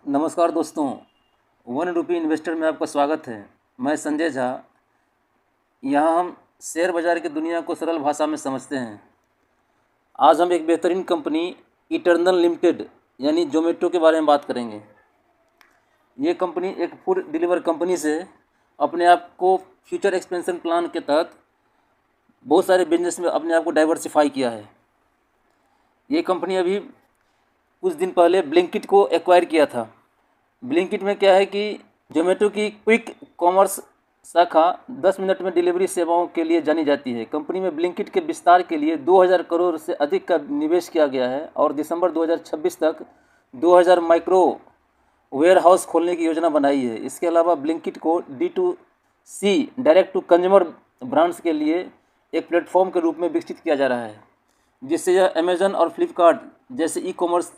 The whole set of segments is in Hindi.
नमस्कार दोस्तों, वन रुपी इन्वेस्टर में आपका स्वागत है। मैं संजय झा। यहाँ हम शेयर बाज़ार की दुनिया को सरल भाषा में समझते हैं। आज हम एक बेहतरीन कंपनी इटर्नल लिमिटेड यानी जोमेटो के बारे में बात करेंगे। ये कंपनी एक फूड डिलीवर कंपनी से अपने आप को फ्यूचर एक्सपेंशन प्लान के तहत बहुत सारे बिजनेस में अपने आप को डाइवर्सिफाई किया है। ये कंपनी अभी कुछ दिन पहले ब्लिंकिट को एक्वायर किया था। ब्लिंकिट में क्या है कि जोमेटो की क्विक कॉमर्स शाखा 10 मिनट में डिलीवरी सेवाओं के लिए जानी जाती है। कंपनी में ब्लिंकिट के विस्तार के लिए 2000 करोड़ से अधिक का निवेश किया गया है और दिसंबर 2026 तक 2000 माइक्रो वेयर हाउस खोलने की योजना बनाई है। इसके अलावा ब्लिंकिट को D2C direct to consumer brands के लिए एक प्लेटफॉर्म के रूप में विकसित किया जा रहा है, जिससे यह अमेजन और फ्लिपकार्ट जैसे ई कॉमर्स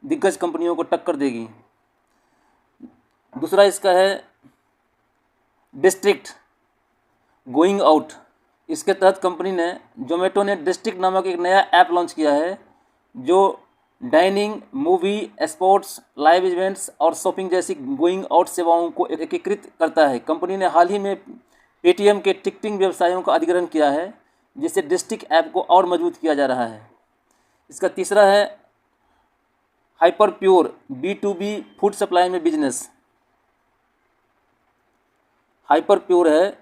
दिग्गज कंपनियों को टक्कर देगी। दूसरा इसका है डिस्ट्रिक्ट गोइंग आउट। इसके तहत कंपनी ने जोमेटो ने डिस्ट्रिक्ट नामक एक नया ऐप लॉन्च किया है जो dining, movie, sports, live events और शॉपिंग जैसी गोइंग आउट सेवाओं को एकीकृत करता है। कंपनी ने हाल ही में पेटीएम के टिकटिंग व्यवसायों का अधिग्रहण किया है, जिससे डिस्ट्रिक्ट ऐप को और मजबूत किया जा रहा है। इसका तीसरा है hyper pure B2B food supply में बिजनेस। हाइपर प्योर है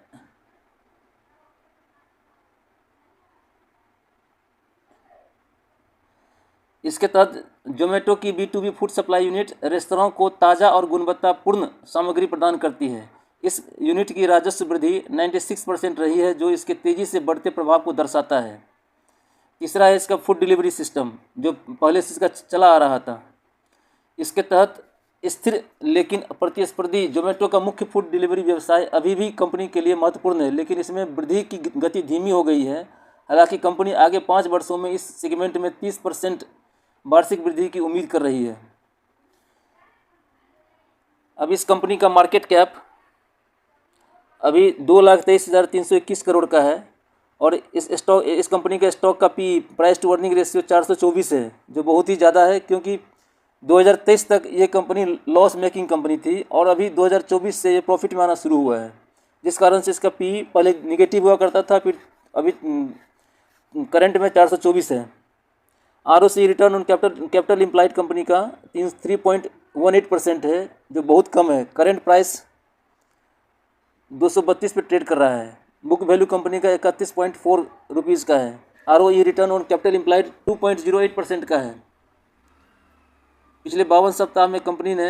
इसके तहत जोमेटो की B2B food supply unit restaurant को ताज़ा और गुणवत्तापूर्ण सामग्री प्रदान करती है। इस यूनिट की राजस्व वृद्धि 96% रही है, जो इसके तेज़ी से बढ़ते प्रभाव को दर्शाता है। तीसरा है इसका फूड डिलीवरी सिस्टम, जो पहले से इसका चला आ रहा था। इसके तहत स्थिर लेकिन प्रतिस्पर्धी जोमेटो का मुख्य फूड डिलीवरी व्यवसाय अभी भी कंपनी के लिए महत्वपूर्ण है, लेकिन इसमें वृद्धि की गति धीमी हो गई है। हालांकि कंपनी आगे 5 वर्षों में इस सेगमेंट में 30% वार्षिक वृद्धि की उम्मीद कर रही है। अब इस कंपनी का मार्केट कैप अभी 2,23,321 करोड़ का है और इस कंपनी के स्टॉक का प्राइस टू अर्निंग रेशियो 424 है, जो बहुत ही ज़्यादा है, क्योंकि 2023 तक ये कंपनी लॉस मेकिंग कंपनी थी और अभी 2024 से ये प्रॉफिट में आना शुरू हुआ है, जिस कारण से इसका पी पहले निगेटिव हुआ करता था, फिर अभी करंट में 424 है। ROC return on capital employed company का 3.18% है, जो बहुत कम है। करंट प्राइस 232 पे ट्रेड कर रहा है। बुक वैल्यू कंपनी का 31.4 रुपीज़ का है। ROE return on capital employed 2.08% का है। पिछले 52 सप्ताह में कंपनी ने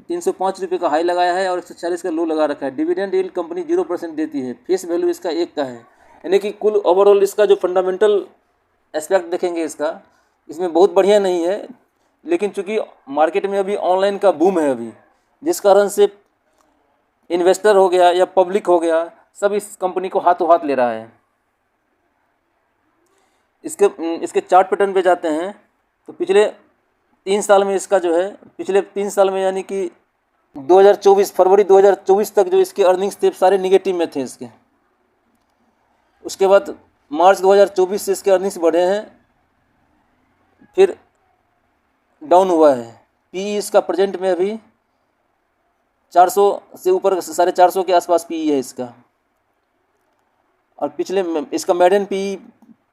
305 रुपये का हाई लगाया है और 140 का लो लगा रखा है। डिविडेंड यील्ड कंपनी 0% देती है। फेस वैल्यू इसका 1 का है, यानी कि कुल ओवरऑल इसका जो फंडामेंटल एस्पेक्ट देखेंगे इसमें बहुत बढ़िया नहीं है, लेकिन चूंकि मार्केट में अभी ऑनलाइन का बूम है अभी, जिस कारण से इन्वेस्टर हो गया या पब्लिक हो गया, सब इस कंपनी को हाथों हाथ ले रहा है। इसके चार्ट पैटर्न पे जाते हैं तो पिछले 3 साल में इसका जो है, पिछले 3 साल में यानी कि 2024 फरवरी 2024 तक जो इसके अर्निंग्स थे सारे निगेटिव में थे इसके। उसके बाद मार्च 2024 से इसके अर्निंग्स बढ़े हैं, फिर डाउन हुआ है। पीई इसका प्रेजेंट में अभी 400 से ऊपर, 450 के आसपास पीई है इसका। और इसका मेडन पीई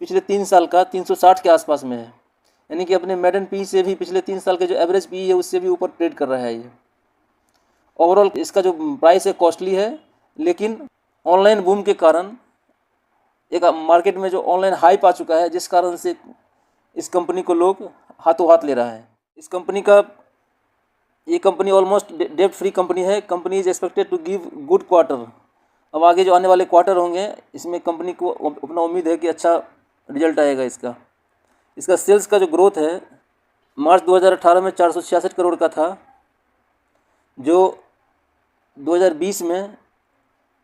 पिछले 3 साल का 360 के आसपास में है, यानी कि अपने मेडन पी से भी पिछले 3 साल के जो एवरेज पी है उससे भी ऊपर ट्रेड कर रहा है ये। ओवरऑल इसका जो प्राइस है कॉस्टली है, लेकिन ऑनलाइन बूम के कारण एक मार्केट में जो ऑनलाइन हाइप आ चुका है, जिस कारण से इस कंपनी को लोग हाथों हाथ ले रहा है। ये कंपनी ऑलमोस्ट डेब्ट फ्री कंपनी है। Company is expected to give good quarter. अब आगे जो आने वाले क्वार्टर होंगे, इसमें कंपनी को अपना उम्मीद है कि अच्छा रिजल्ट आएगा इसका। इसका सेल्स का जो ग्रोथ है, मार्च 2018 में 466 करोड़ का था, जो 2020 में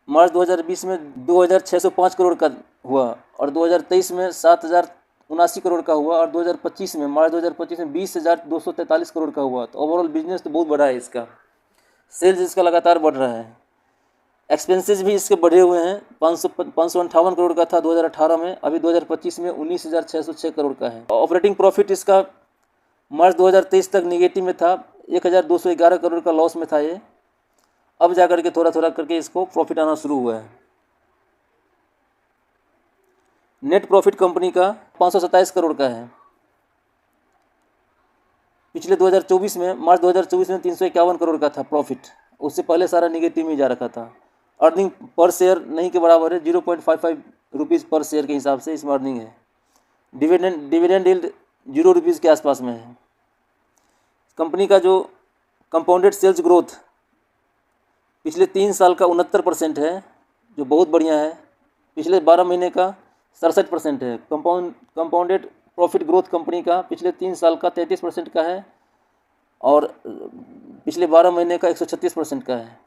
मार्च 2020 में 2605 करोड़ का हुआ और 2023 में 7079 करोड़ का हुआ और 2025 में मार्च 2025 में 20,243 करोड़ का हुआ। तो ओवरऑल बिजनेस तो बहुत बड़ा है इसका। सेल्स इसका लगातार बढ़ रहा है। एक्सपेंसेस भी इसके बढ़े हुए हैं। 558 करोड़ का था 2018 में, अभी 2025 में 19,606 करोड़ का है। ऑपरेटिंग प्रॉफिट इसका मार्च 2023 तक निगेटिव में था, 1211 करोड़ का लॉस में था ये, अब जा करके थोड़ा थोड़ा करके इसको प्रॉफिट आना शुरू हुआ है। नेट प्रॉफिट कंपनी का 527 करोड़ का है। पिछले 2024 में, मार्च 2024 में 351 करोड़ का था प्रॉफिट, उससे पहले सारा निगेटिव में जा रखा था। अर्निंग पर शेयर नहीं के बराबर है, 0.55 रुपीज़ पर शेयर के हिसाब से इसमें अर्निंग है। डिविडेंड यील्ड 0 रुपीज़ के आसपास में है। कंपनी का जो कंपाउंडेड सेल्स ग्रोथ पिछले 3 साल का 69% है, जो बहुत बढ़िया है। पिछले 12 महीने का 67% है। कंपाउंडेड प्रॉफिट ग्रोथ कंपनी का पिछले 3 साल का 33% का है और पिछले 12 महीने का 136% का है।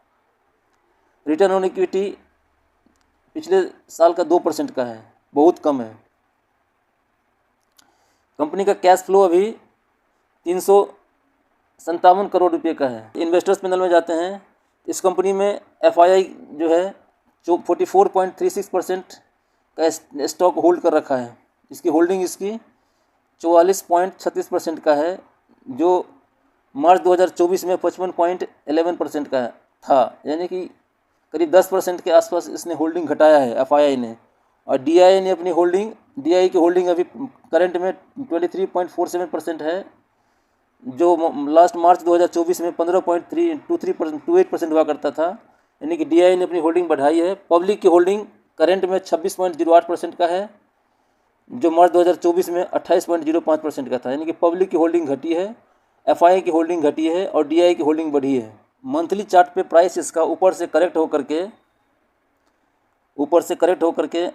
रिटर्न ऑन इक्विटी पिछले साल का 2% का है, बहुत कम है। कंपनी का कैश फ्लो अभी 357 करोड़ रुपये का है। इन्वेस्टर्स पैनल में जाते हैं, इस कंपनी में FII जो है जो 44.36% का स्टॉक होल्ड कर रखा है। इसकी होल्डिंग इसकी 44.36% का है, जो मार्च 2024 में 55.11% का था, यानी कि करीब 10% के आसपास इसने होल्डिंग घटाया है FII ने। और DII ने अपनी होल्डिंग, DII की होल्डिंग अभी करंट में 23.47% है, जो लास्ट मार्च 2024 में 15.28% हुआ करता था, यानी कि DII ने अपनी होल्डिंग बढ़ाई है। पब्लिक की होल्डिंग करंट में 26.08% का है, जो मार्च 2024 में 28.05% का था, यानी कि पब्लिक की होल्डिंग घटी है, FII की होल्डिंग घटी है और DII की होल्डिंग बढ़ी है। मंथली चार्ट पे प्राइस इसका ऊपर से करेक्ट होकर के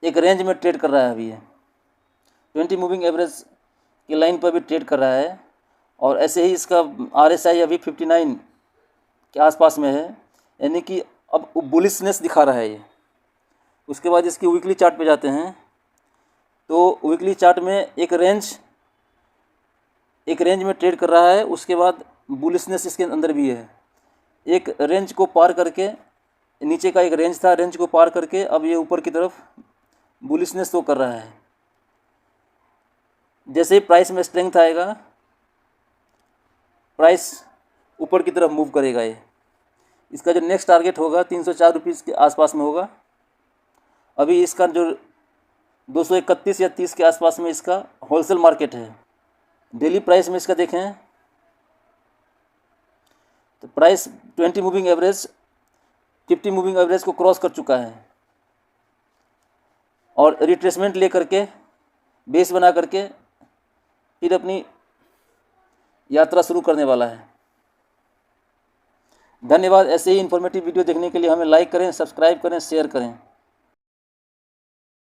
एक रेंज में ट्रेड कर रहा है। अभी है 20 मूविंग एवरेज की लाइन पर भी ट्रेड कर रहा है और ऐसे ही इसका RSI अभी 59 के आसपास में है, यानी कि अब बुलिशनेस दिखा रहा है ये। उसके बाद इसकी वीकली चार्ट पे जाते हैं, तो वीकली चार्ट में एक रेंज में ट्रेड कर रहा है। उसके बाद बुलिशनेस इसके अंदर भी है। एक रेंज को पार करके, नीचे का एक रेंज था, रेंज को पार करके अब ये ऊपर की तरफ बुलिशनेस शो कर रहा है। जैसे ही प्राइस में स्ट्रेंथ आएगा, प्राइस ऊपर की तरफ मूव करेगा। ये इसका जो नेक्स्ट टारगेट होगा 304 रुपीज़ के आसपास में होगा। अभी इसका जो 231 या 30 के आसपास में इसका होलसेल मार्केट है। डेली प्राइस में इसका देखें तो price 20 moving average 50 moving average को क्रॉस कर चुका है और रिट्रेसमेंट ले करके, बेस बना करके फिर अपनी यात्रा शुरू करने वाला है। धन्यवाद। ऐसे ही इन्फॉर्मेटिव वीडियो देखने के लिए हमें लाइक करें, सब्सक्राइब करें, शेयर करें।